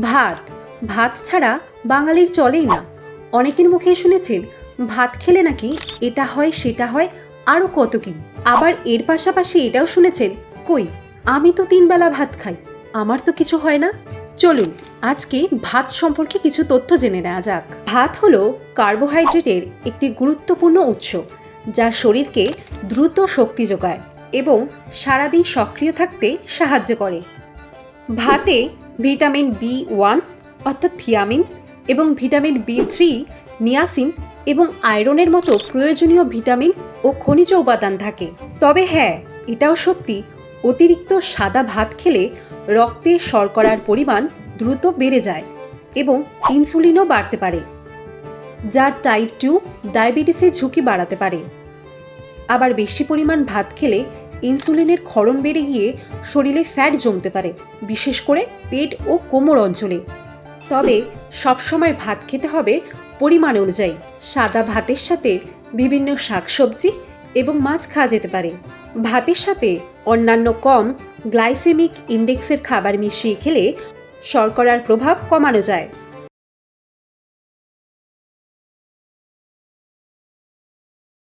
ভাত ভাত ছাড়া বাঙালির চলেই না। অনেকের মুখে শুনেছেন ভাত খেলে নাকি এটা হয় সেটা হয়, আরও কত কি। আবার এর পাশাপাশি এটাও শুনেছেন, কই আমি তো 3 বেলা ভাত খাই, আমার তো কিছু হয় না। চলুন আজকে ভাত সম্পর্কে কিছু তথ্য জেনে নেওয়া যাক। ভাত হলো কার্বোহাইড্রেটের একটি গুরুত্বপূর্ণ উৎস, যা শরীরকে দ্রুত শক্তি যোগায় এবং সারাদিন সক্রিয় থাকতে সাহায্য করে। ভাতে ভিটামিন B1 অর্থাৎ থিয়ামিন এবং ভিটামিন B3, নিয়াসিন এবং আয়রনের মতো প্রয়োজনীয় ভিটামিন ও খনিজ উপাদান থাকে। তবে হ্যাঁ, এটাও সত্যি, অতিরিক্ত সাদা ভাত খেলে রক্তে শর্করার পরিমাণ দ্রুত বেড়ে যায় এবং ইনসুলিনও বাড়তে পারে, যা টাইপ 2 ডায়াবেটিসের ঝুঁকি বাড়াতে পারে। আবার বেশি পরিমাণ ভাত খেলে ইনসুলিনের ক্ষরণ বেড়ে গিয়ে শরীরে ফ্যাট জমতে পারে, বিশেষ করে পেট ও কোমর অঞ্চলে। তবে সবসময় ভাত খেতে হবে পরিমাণ অনুযায়ী। সাদা ভাতের সাথে বিভিন্ন শাকসবজি এবং মাছ খাওয়া যেতে পারে। ভাতের সাথে অন্যান্য কম গ্লাইসেমিক ইন্ডেক্সের খাবার মিশিয়ে খেলে শর্করার প্রভাব কমানো যায়।